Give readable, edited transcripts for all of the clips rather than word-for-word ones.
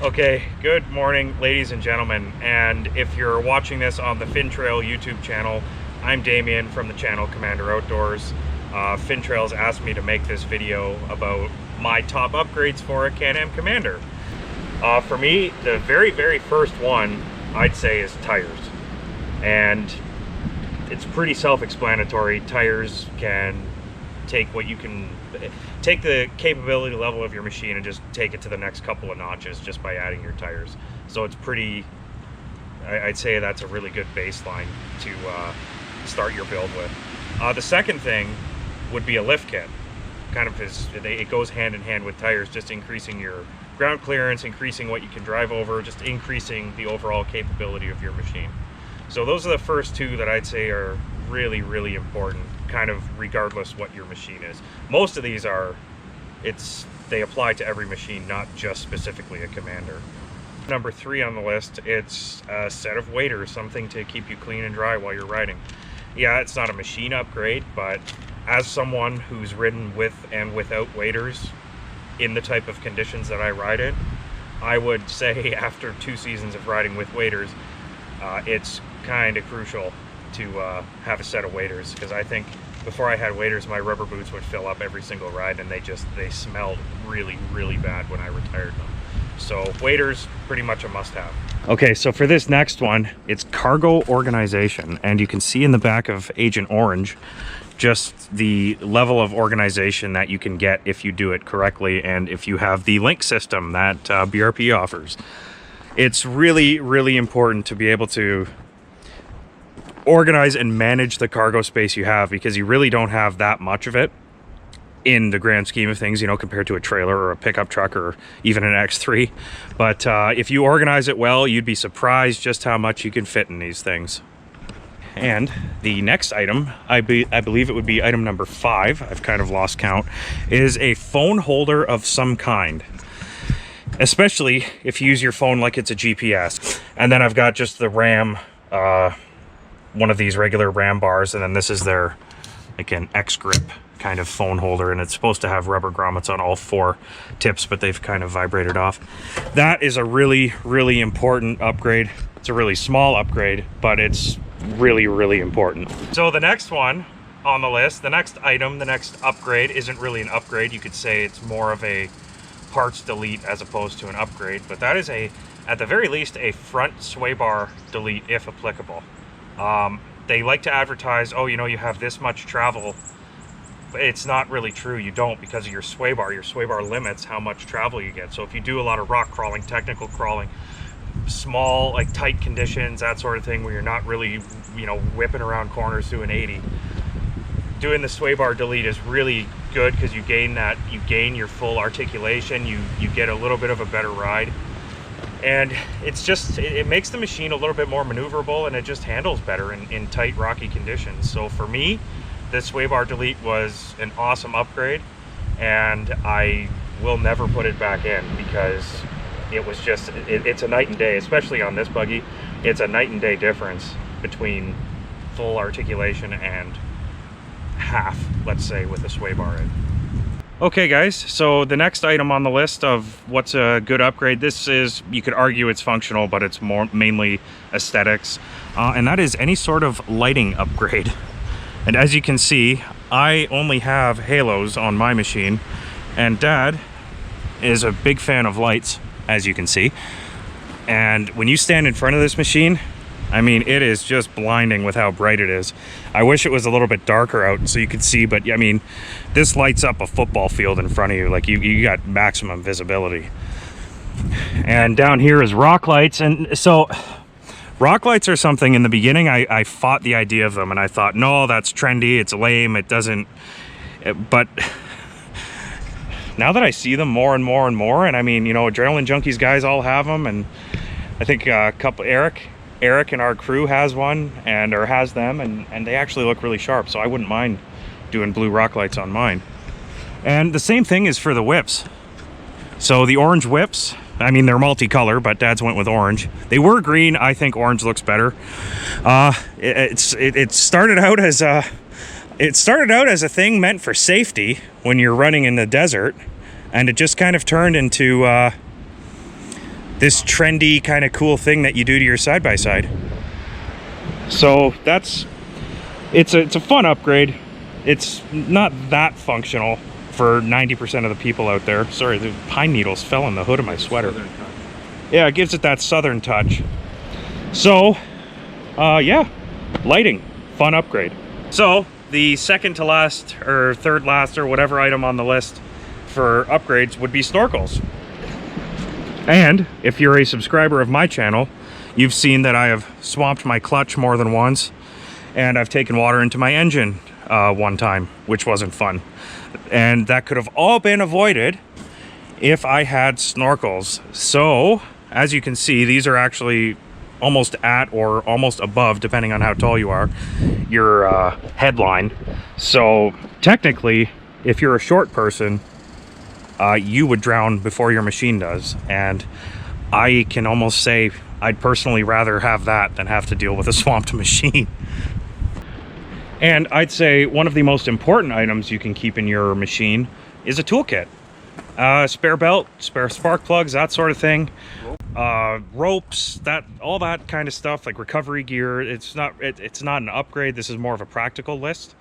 Okay, good morning, ladies and gentlemen, and if you're watching this on the FINNTRAIL YouTube channel, I'm Damian from the channel Commander Outdoors. FINNTRAIL's asked me to make this video about my top upgrades for a Can-Am Commander. For me, the very first one, I'd say, is tires. And it's pretty self-explanatory. Tires can take the capability level of your machine and just take it to the next couple of notches just by adding your tires. So it's pretty, I'd say that's a really good baseline to start your build with. The second thing would be a lift kit. It goes hand in hand with tires, just increasing your ground clearance, increasing what you can drive over, just increasing the overall capability of your machine. So those are the first two that I'd say are really important, kind of regardless what your machine is. Most of these they apply to every machine, not just specifically a Commander. Number 3 on the list, it's a set of waders, something to keep you clean and dry while you're riding. Yeah, it's not a machine upgrade, but as someone who's ridden with and without waders in the type of conditions that I ride in, I would say after 2 seasons of riding with waders, it's kind of crucial to have a set of waders, because I think before I had waders, my rubber boots would fill up every single ride, and they smelled really bad when I retired them. So waders, pretty much a must-have. Okay, so for this next one, it's cargo organization, and you can see in the back of Agent Orange just the level of organization that you can get if you do it correctly and if you have the link system that BRP offers. It's really important to be able to organize and manage the cargo space you have, because you really don't have that much of it in the grand scheme of things, you know, compared to a trailer or a pickup truck or even an X3. But if you organize it well, you'd be surprised just how much you can fit in these things. And the next item, I believe it would be item number 5, I've kind of lost count, is a phone holder of some kind. Especially if you use your phone like it's a GPS. And then I've got just the RAM, one of these regular RAM bars, and then this is their, like, an X-grip kind of phone holder, and it's supposed to have rubber grommets on all 4 tips, but they've kind of vibrated off. That is a really important upgrade. It's a really small upgrade, but it's really important. So the next one on the list, the next item, the next upgrade isn't really an upgrade. You could say it's more of a parts delete as opposed to an upgrade, but that is at the very least a front sway bar delete if applicable. They like to advertise, oh, you know, you have this much travel, but it's not really true. You don't, because of your sway bar. Your sway bar limits how much travel you get. So if you do a lot of rock crawling, technical crawling, small, like tight conditions, that sort of thing, where you're not really, you know, whipping around corners doing 80, doing the sway bar delete is really good, because you gain your full articulation, you get a little bit of a better ride, and it makes the machine a little bit more maneuverable, and it just handles better in tight, rocky conditions. So for me, the sway bar delete was an awesome upgrade, and I will never put it back in, because it was just, it's a night and day, especially on this buggy. It's a night and day difference between full articulation and half, let's say, with a sway bar in. Okay guys, so the next item on the list of what's a good upgrade, this is, you could argue it's functional, but it's mainly aesthetics, and that is any sort of lighting upgrade. And as you can see, I only have halos on my machine, and Dad is a big fan of lights, as you can see. And when you stand in front of this machine, I mean, it is just blinding with how bright it is. I wish it was a little bit darker out so you could see, but I mean, this lights up a football field in front of you. Like, you got maximum visibility. And down here is rock lights. And so rock lights are something, in the beginning, I fought the idea of them, and I thought, no, that's trendy, it's lame, it doesn't, but now that I see them more and more, and I mean, you know, Adrenaline Junkies guys all have them, and I think a couple, Eric in our crew has one, or has them, and they actually look really sharp, so I wouldn't mind doing blue rock lights on mine. And the same thing is for the whips. So the orange whips, I mean, they're multicolor, but Dad's went with orange. They were green. I think orange looks better. It started out as a thing meant for safety when you're running in the desert, and it just kind of turned into this trendy kind of cool thing that you do to your side-by-side. So it's a fun upgrade. It's not that functional for 90% of the people out there. Sorry, the pine needles fell in the hood of my sweater. Yeah, it gives it that southern touch. So yeah, lighting, fun upgrade. So the second to last or third last or whatever item on the list for upgrades would be snorkels. And if you're a subscriber of my channel, you've seen that I have swamped my clutch more than once, and I've taken water into my engine one time, which wasn't fun. And that could have all been avoided if I had snorkels. So as you can see, these are actually almost at or almost above, depending on how tall you are, your headline. So technically, if you're a short person, you would drown before your machine does. And I can almost say I'd personally rather have that than have to deal with a swamped machine. And I'd say one of the most important items you can keep in your machine is a toolkit. Spare belt, spare spark plugs, that sort of thing. Ropes, all that kind of stuff, like recovery gear. It's not an upgrade. This is more of a practical list.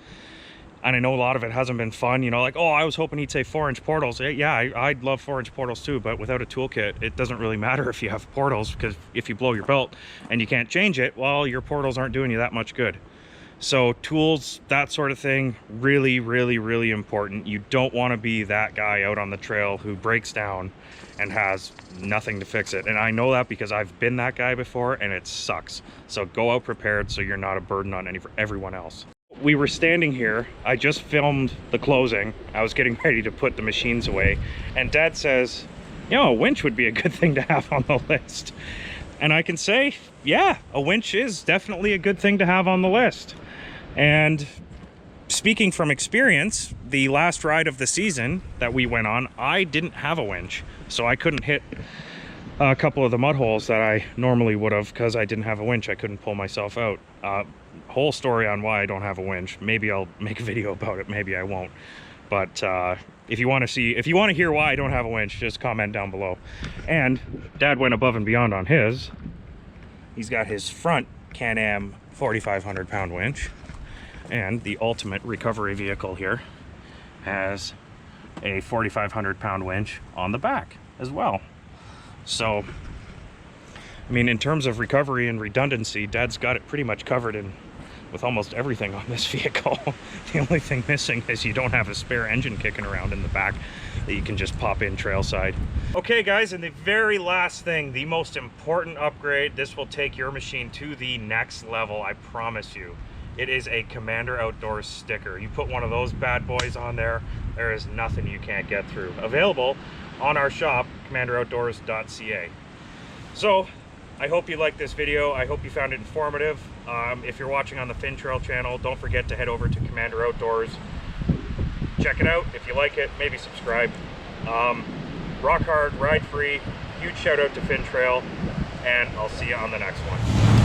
And I know a lot of it hasn't been fun, you know, like, oh, I was hoping he'd say 4-inch portals. Yeah, I'd love 4-inch portals too, but without a toolkit, it doesn't really matter if you have portals, because if you blow your belt and you can't change it, well, your portals aren't doing you that much good. So tools, that sort of thing, really, really, really important. You don't want to be that guy out on the trail who breaks down and has nothing to fix it. And I know that because I've been that guy before, and it sucks. So go out prepared so you're not a burden on everyone else. We were standing here. I just filmed the closing. I was getting ready to put the machines away. And Dad says, you know, a winch would be a good thing to have on the list. And I can say, yeah, a winch is definitely a good thing to have on the list. And speaking from experience, the last ride of the season that we went on, I didn't have a winch. So I couldn't hit a couple of the mud holes that I normally would have because I didn't have a winch. I couldn't pull myself out. Whole story on why I don't have a winch. Maybe I'll make a video about it, maybe I won't. But if you want to hear why I don't have a winch, just comment down below. And Dad went above and beyond on his. He's got his front Can-Am 4,500 pound winch. And the ultimate recovery vehicle here has a 4,500 pound winch on the back as well. So, I mean, in terms of recovery and redundancy, Dad's got it pretty much covered with almost everything on this vehicle. The only thing missing is you don't have a spare engine kicking around in the back that you can just pop in trail side. Okay guys, and the very last thing, the most important upgrade, this will take your machine to the next level, I promise you. It is a Commander Outdoors sticker. You put one of those bad boys on there, there is nothing you can't get through. Available on our shop, commanderoutdoors.ca. So, I hope you liked this video. I hope you found it informative. If you're watching on the FINNTRAIL channel, don't forget to head over to Commander Outdoors. Check it out. If you like it, maybe subscribe. Rock hard, ride free. Huge shout out to FINNTRAIL, and I'll see you on the next one.